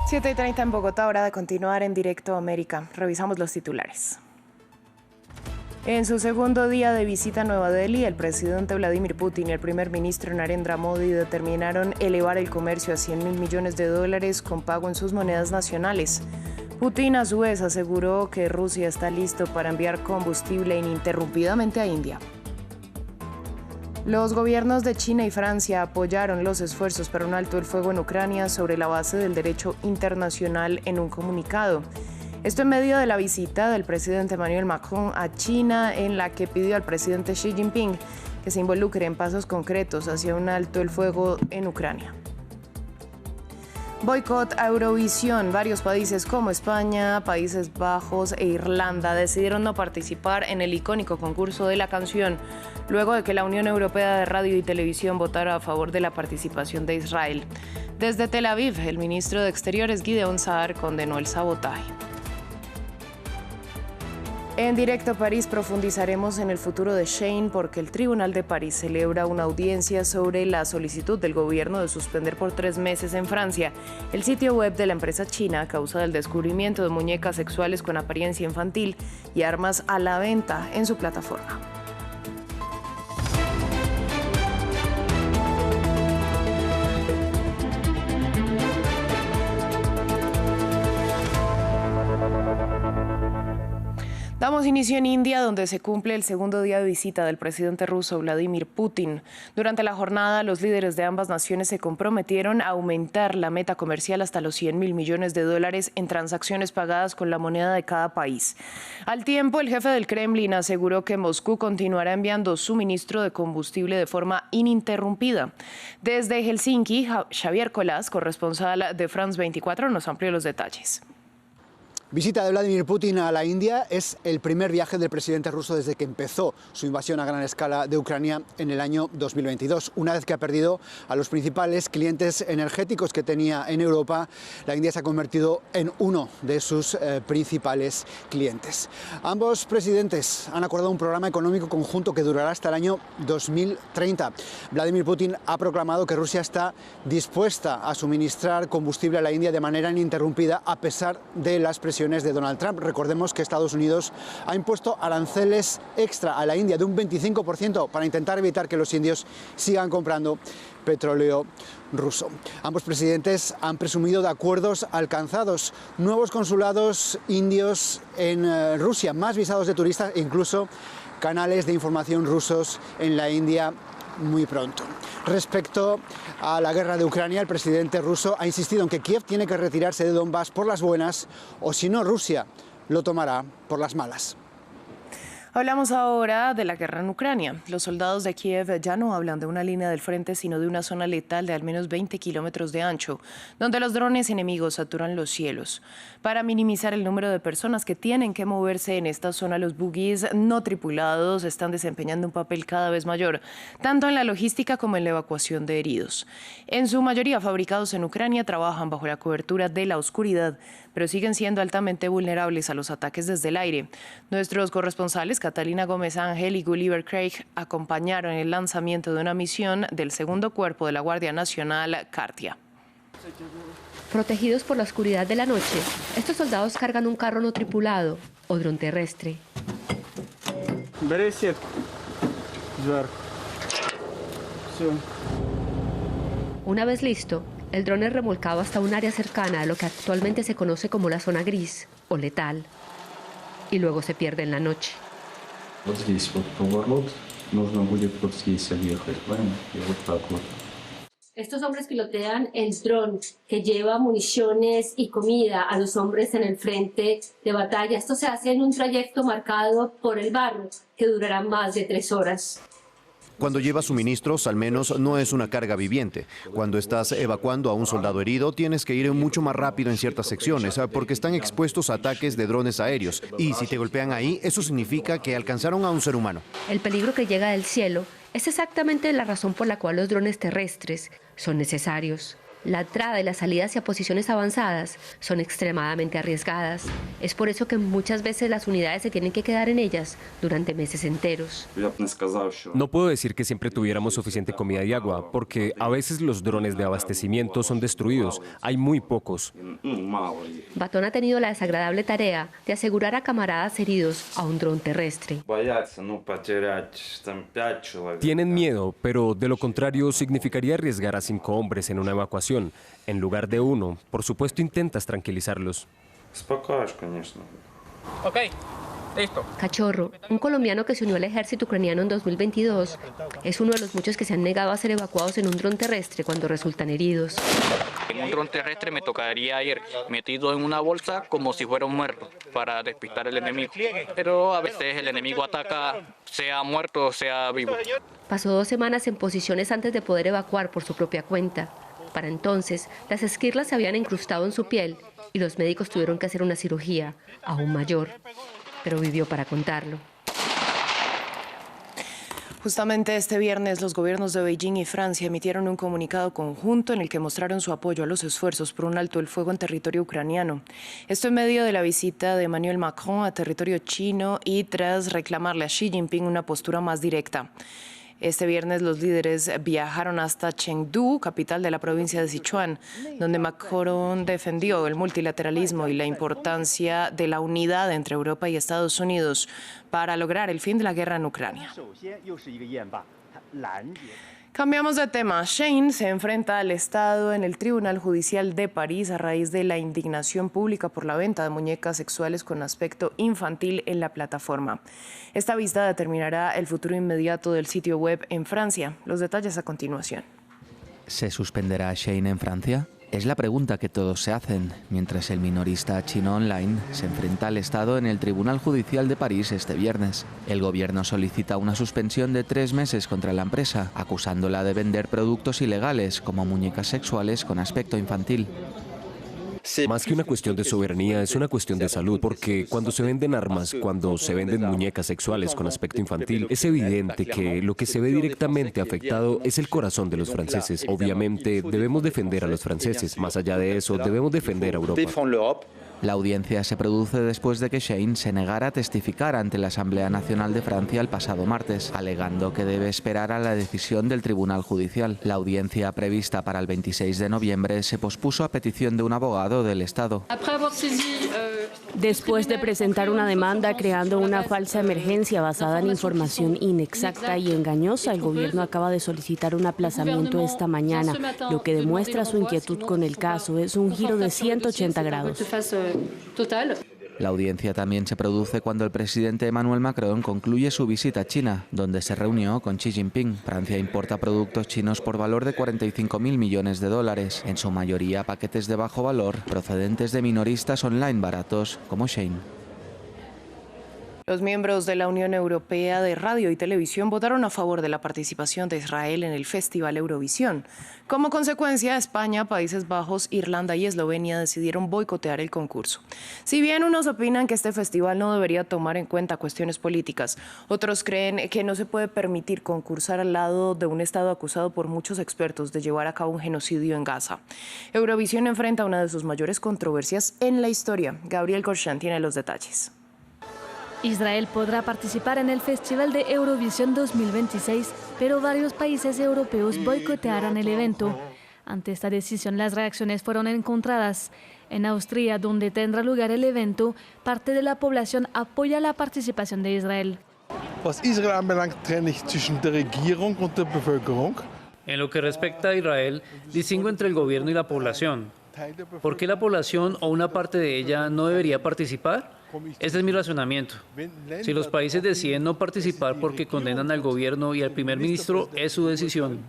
7:30 en Bogotá, hora de continuar en Directo América. Revisamos los titulares. En su segundo día de visita a Nueva Delhi, el presidente Vladimir Putin y el primer ministro Narendra Modi determinaron elevar el comercio a $100.000 millones con pago en sus monedas nacionales. Putin, a su vez, aseguró que Rusia está listo para enviar combustible ininterrumpidamente a India. Los gobiernos de China y Francia apoyaron los esfuerzos para un alto el fuego en Ucrania sobre la base del derecho internacional en un comunicado. Esto en medio de la visita del presidente Emmanuel Macron a China, en la que pidió al presidente Xi Jinping que se involucre en pasos concretos hacia un alto el fuego en Ucrania. Boicot a Eurovisión. Varios países como España, Países Bajos e Irlanda decidieron no participar en el icónico concurso de la canción, luego de que la Unión Europea de Radio y Televisión votara a favor de la participación de Israel. Desde Tel Aviv, el ministro de Exteriores Gideon Saar condenó el sabotaje. En Directo París profundizaremos en el futuro de Shein porque el Tribunal de París celebra una audiencia sobre la solicitud del gobierno de suspender por 3 meses en Francia el sitio web de la empresa china a causa del descubrimiento de muñecas sexuales con apariencia infantil y armas a la venta en su plataforma. Damos inicio en India, donde se cumple el segundo día de visita del presidente ruso Vladimir Putin. Durante la jornada, los líderes de ambas naciones se comprometieron a aumentar la meta comercial hasta los $100.000 millones en transacciones pagadas con la moneda de cada país. Al tiempo, el jefe del Kremlin aseguró que Moscú continuará enviando suministro de combustible de forma ininterrumpida. Desde Helsinki, Xavier Colás, corresponsal de France 24, nos amplió los detalles. Visita de Vladimir Putin a la India es el primer viaje del presidente ruso desde que empezó su invasión a gran escala de Ucrania en el año 2022. Una vez que ha perdido a los principales clientes energéticos que tenía en Europa, la India se ha convertido en uno de sus principales clientes. Ambos presidentes han acordado un programa económico conjunto que durará hasta el año 2030. Vladimir Putin ha proclamado que Rusia está dispuesta a suministrar combustible a la India de manera ininterrumpida a pesar de las presiones de Donald Trump. Recordemos que Estados Unidos ha impuesto aranceles extra a la India de un 25% para intentar evitar que los indios sigan comprando petróleo ruso. Ambos presidentes han presumido de acuerdos alcanzados, nuevos consulados indios en Rusia, más visados de turistas e incluso canales de información rusos en la India muy pronto. Respecto a la guerra de Ucrania, el presidente ruso ha insistido en que Kiev tiene que retirarse de Donbass por las buenas o si no, Rusia lo tomará por las malas. Hablamos ahora de la guerra en Ucrania. Los soldados de Kiev ya no hablan de una línea del frente, sino de una zona letal de al menos 20 kilómetros de ancho, donde los drones enemigos saturan los cielos. Para minimizar el número de personas que tienen que moverse en esta zona, los buggies no tripulados están desempeñando un papel cada vez mayor, tanto en la logística como en la evacuación de heridos. En su mayoría fabricados en Ucrania, trabajan bajo la cobertura de la oscuridad, pero siguen siendo altamente vulnerables a los ataques desde el aire. Nuestros corresponsales Catalina Gómez Ángel y Gulliver Craig acompañaron el lanzamiento de una misión del segundo cuerpo de la Guardia Nacional, Kartia. Protegidos por la oscuridad de la noche, estos soldados cargan un carro no tripulado o dron terrestre. Una vez listo, el dron es remolcado hasta un área cercana a lo que actualmente se conoce como la zona gris o letal, y luego se pierde en la noche. Estos hombres pilotean el dron que lleva municiones y comida a los hombres en el frente de batalla. Esto se hace en un trayecto marcado por el barro que durará más de 3 horas. Cuando llevas suministros, al menos no es una carga viviente. Cuando estás evacuando a un soldado herido, tienes que ir mucho más rápido en ciertas secciones, porque están expuestos a ataques de drones aéreos. Y si te golpean ahí, eso significa que alcanzaron a un ser humano. El peligro que llega del cielo es exactamente la razón por la cual los drones terrestres son necesarios. La entrada y la salida hacia posiciones avanzadas son extremadamente arriesgadas. Es por eso que muchas veces las unidades se tienen que quedar en ellas durante meses enteros. No puedo decir que siempre tuviéramos suficiente comida y agua, porque a veces los drones de abastecimiento son destruidos. Hay muy pocos. Batón ha tenido la desagradable tarea de asegurar a camaradas heridos a un dron terrestre. Tienen miedo, pero de lo contrario significaría arriesgar a 5 hombres en una evacuación. En lugar de 1, por supuesto intentas tranquilizarlos. Cachorro, un colombiano que se unió al ejército ucraniano en 2022, es uno de los muchos que se han negado a ser evacuados en un dron terrestre cuando resultan heridos. En un dron terrestre me tocaría ir metido en una bolsa como si fuera un muerto para despistar al enemigo. Pero a veces el enemigo ataca, sea muerto o sea vivo. Pasó 2 semanas en posiciones antes de poder evacuar por su propia cuenta. Para entonces, las esquirlas se habían incrustado en su piel y los médicos tuvieron que hacer una cirugía aún mayor. Pero vivió para contarlo. Justamente este viernes, los gobiernos de Beijing y Francia emitieron un comunicado conjunto en el que mostraron su apoyo a los esfuerzos por un alto el fuego en territorio ucraniano. Esto en medio de la visita de Emmanuel Macron a territorio chino y tras reclamarle a Xi Jinping una postura más directa. Este viernes los líderes viajaron hasta Chengdu, capital de la provincia de Sichuan, donde Macron defendió el multilateralismo y la importancia de la unidad entre Europa y Estados Unidos para lograr el fin de la guerra en Ucrania. Cambiamos de tema. Shein se enfrenta al Estado en el Tribunal Judicial de París a raíz de la indignación pública por la venta de muñecas sexuales con aspecto infantil en la plataforma. Esta vista determinará el futuro inmediato del sitio web en Francia. Los detalles a continuación. ¿Se suspenderá Shein en Francia? Es la pregunta que todos se hacen, mientras el minorista chino online se enfrenta al Estado en el Tribunal Judicial de París este viernes. El gobierno solicita una suspensión de 3 meses contra la empresa, acusándola de vender productos ilegales como muñecas sexuales con aspecto infantil. Más que una cuestión de soberanía, es una cuestión de salud, porque cuando se venden armas, cuando se venden muñecas sexuales con aspecto infantil, es evidente que lo que se ve directamente afectado es el corazón de los franceses. Obviamente, debemos defender a los franceses. Más allá de eso, debemos defender a Europa. La audiencia se produce después de que Shein se negara a testificar ante la Asamblea Nacional de Francia el pasado martes, alegando que debe esperar a la decisión del Tribunal Judicial. La audiencia prevista para el 26 de noviembre se pospuso a petición de un abogado del Estado. Después de presentar una demanda creando una falsa emergencia basada en información inexacta y engañosa, el gobierno acaba de solicitar un aplazamiento esta mañana, lo que demuestra su inquietud con el caso. Es un giro de 180 grados. La audiencia también se produce cuando el presidente Emmanuel Macron concluye su visita a China, donde se reunió con Xi Jinping. Francia importa productos chinos por valor de 45.000 millones de dólares, en su mayoría paquetes de bajo valor, procedentes de minoristas online baratos como Shein. Los miembros de la Unión Europea de Radio y Televisión votaron a favor de la participación de Israel en el Festival Eurovisión. Como consecuencia, España, Países Bajos, Irlanda y Eslovenia decidieron boicotear el concurso. Si bien unos opinan que este festival no debería tomar en cuenta cuestiones políticas, otros creen que no se puede permitir concursar al lado de un Estado acusado por muchos expertos de llevar a cabo un genocidio en Gaza. Eurovisión enfrenta una de sus mayores controversias en la historia. Gabriel Corchan tiene los detalles. Israel podrá participar en el Festival de Eurovisión 2026, pero varios países europeos boicotearán el evento. Ante esta decisión, las reacciones fueron encontradas. En Austria, donde tendrá lugar el evento, parte de la población apoya la participación de Israel. Was Israel anbelangt, trenne ich zwischen der Regierung und der Bevölkerung. En lo que respecta a Israel, distingo entre el gobierno y la población. ¿Por qué la población o una parte de ella no debería participar? Ese es mi razonamiento. Si los países deciden no participar porque condenan al gobierno y al primer ministro, es su decisión.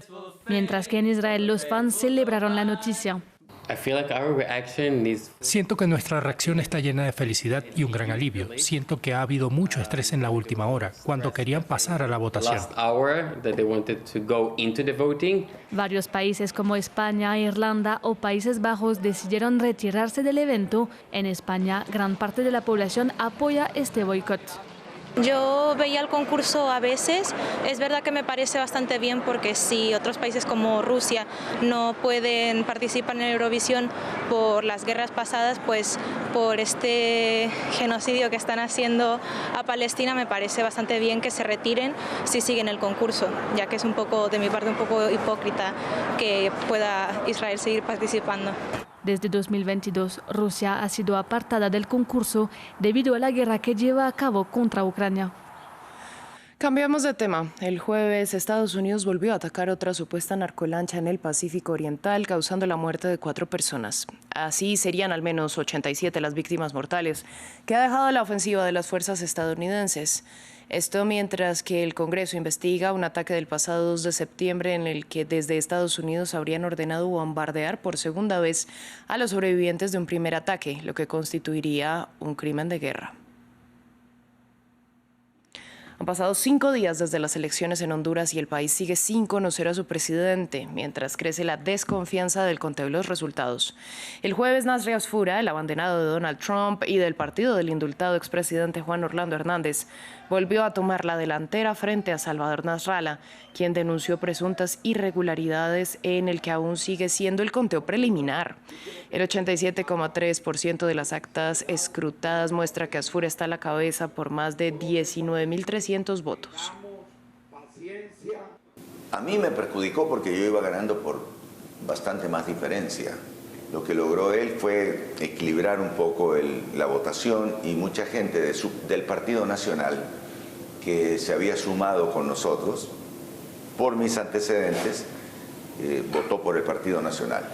Mientras que en Israel los fans celebraron la noticia. Siento que nuestra reacción está llena de felicidad y un gran alivio. Siento que ha habido mucho estrés en la última hora, cuando querían pasar a la votación. Varios países como España, Irlanda o Países Bajos decidieron retirarse del evento. En España, gran parte de la población apoya este boicot. Yo veía el concurso a veces, es verdad que me parece bastante bien porque si otros países como Rusia no pueden participar en Eurovisión por las guerras pasadas, pues por este genocidio que están haciendo a Palestina, me parece bastante bien que se retiren si siguen el concurso, ya que es un poco, de mi parte, un poco hipócrita que pueda Israel seguir participando. Desde 2022, Rusia ha sido apartada del concurso debido a la guerra que lleva a cabo contra Ucrania. Cambiamos de tema. El jueves, Estados Unidos volvió a atacar otra supuesta narcolancha en el Pacífico Oriental, causando la muerte de 4 personas. Así serían al menos 87 las víctimas mortales que ha dejado la ofensiva de las fuerzas estadounidenses. Esto mientras que el Congreso investiga un ataque del pasado 2 de septiembre en el que desde Estados Unidos habrían ordenado bombardear por segunda vez a los sobrevivientes de un primer ataque, lo que constituiría un crimen de guerra. Han pasado 5 días desde las elecciones en Honduras y el país sigue sin conocer a su presidente, mientras crece la desconfianza del conteo de los resultados. El jueves, Nasri Asfura, el abanderado de Donald Trump y del partido del indultado expresidente Juan Orlando Hernández, volvió a tomar la delantera frente a Salvador Nasralla, quien denunció presuntas irregularidades en el que aún sigue siendo el conteo preliminar. El 87,3% de las actas escrutadas muestra que Asfura está a la cabeza por más de 19.300 votos. A mí me perjudicó porque yo iba ganando por bastante más diferencia. Lo que logró él fue equilibrar un poco la votación y mucha gente del Partido Nacional que se había sumado con nosotros por mis antecedentes, votó por el Partido Nacional.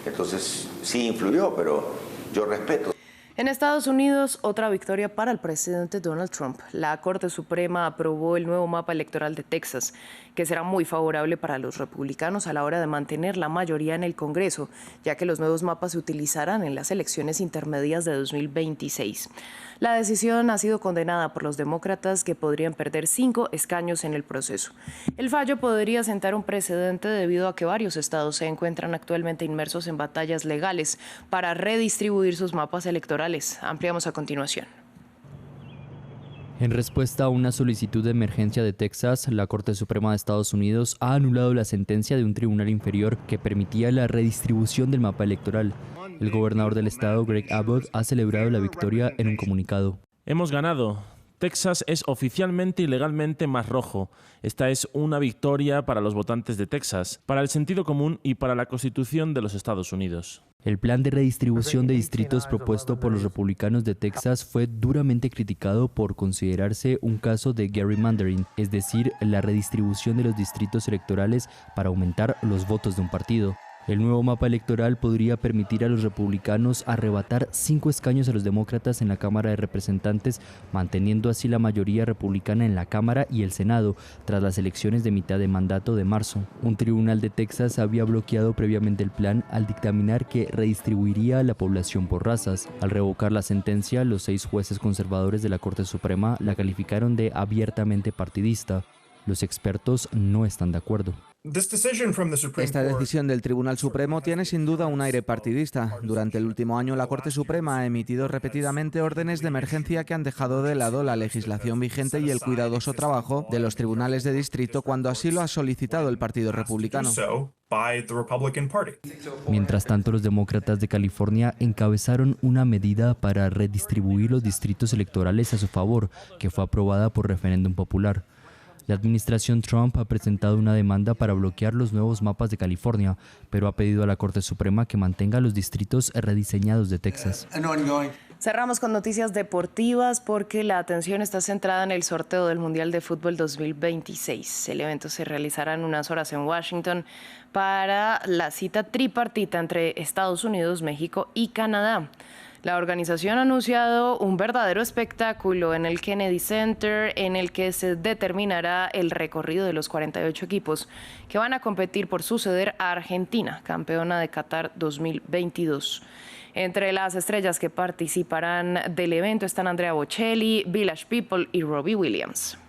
Entonces sí influyó, pero yo respeto. En Estados Unidos, otra victoria para el presidente Donald Trump. La Corte Suprema aprobó el nuevo mapa electoral de Texas, que será muy favorable para los republicanos a la hora de mantener la mayoría en el Congreso, ya que los nuevos mapas se utilizarán en las elecciones intermedias de 2026. La decisión ha sido condenada por los demócratas, que podrían perder 5 escaños en el proceso. El fallo podría sentar un precedente debido a que varios estados se encuentran actualmente inmersos en batallas legales para redistribuir sus mapas electorales. Ampliamos a continuación. En respuesta a una solicitud de emergencia de Texas, la Corte Suprema de Estados Unidos ha anulado la sentencia de un tribunal inferior que permitía la redistribución del mapa electoral. El gobernador del estado, Greg Abbott, ha celebrado la victoria en un comunicado. Hemos ganado. Texas es oficialmente y legalmente más rojo. Esta es una victoria para los votantes de Texas, para el sentido común y para la Constitución de los Estados Unidos. El plan de redistribución de distritos propuesto por los republicanos de Texas fue duramente criticado por considerarse un caso de gerrymandering, es decir, la redistribución de los distritos electorales para aumentar los votos de un partido. El nuevo mapa electoral podría permitir a los republicanos arrebatar 5 escaños a los demócratas en la Cámara de Representantes, manteniendo así la mayoría republicana en la Cámara y el Senado, tras las elecciones de mitad de mandato de marzo. Un tribunal de Texas había bloqueado previamente el plan al dictaminar que redistribuiría a la población por razas. Al revocar la sentencia, los 6 jueces conservadores de la Corte Suprema la calificaron de abiertamente partidista. Los expertos no están de acuerdo. Esta decisión del Tribunal Supremo tiene sin duda un aire partidista. Durante el último año, la Corte Suprema ha emitido repetidamente órdenes de emergencia que han dejado de lado la legislación vigente y el cuidadoso trabajo de los tribunales de distrito cuando así lo ha solicitado el Partido Republicano. Mientras tanto, los demócratas de California encabezaron una medida para redistribuir los distritos electorales a su favor, que fue aprobada por referéndum popular. La administración Trump ha presentado una demanda para bloquear los nuevos mapas de California, pero ha pedido a la Corte Suprema que mantenga los distritos rediseñados de Texas. Cerramos con noticias deportivas porque la atención está centrada en el sorteo del Mundial de Fútbol 2026. El evento se realizará en unas horas en Washington para la cita tripartita entre Estados Unidos, México y Canadá. La organización ha anunciado un verdadero espectáculo en el Kennedy Center, en el que se determinará el recorrido de los 48 equipos que van a competir por suceder a Argentina, campeona de Qatar 2022. Entre las estrellas que participarán del evento están Andrea Bocelli, Village People y Robbie Williams.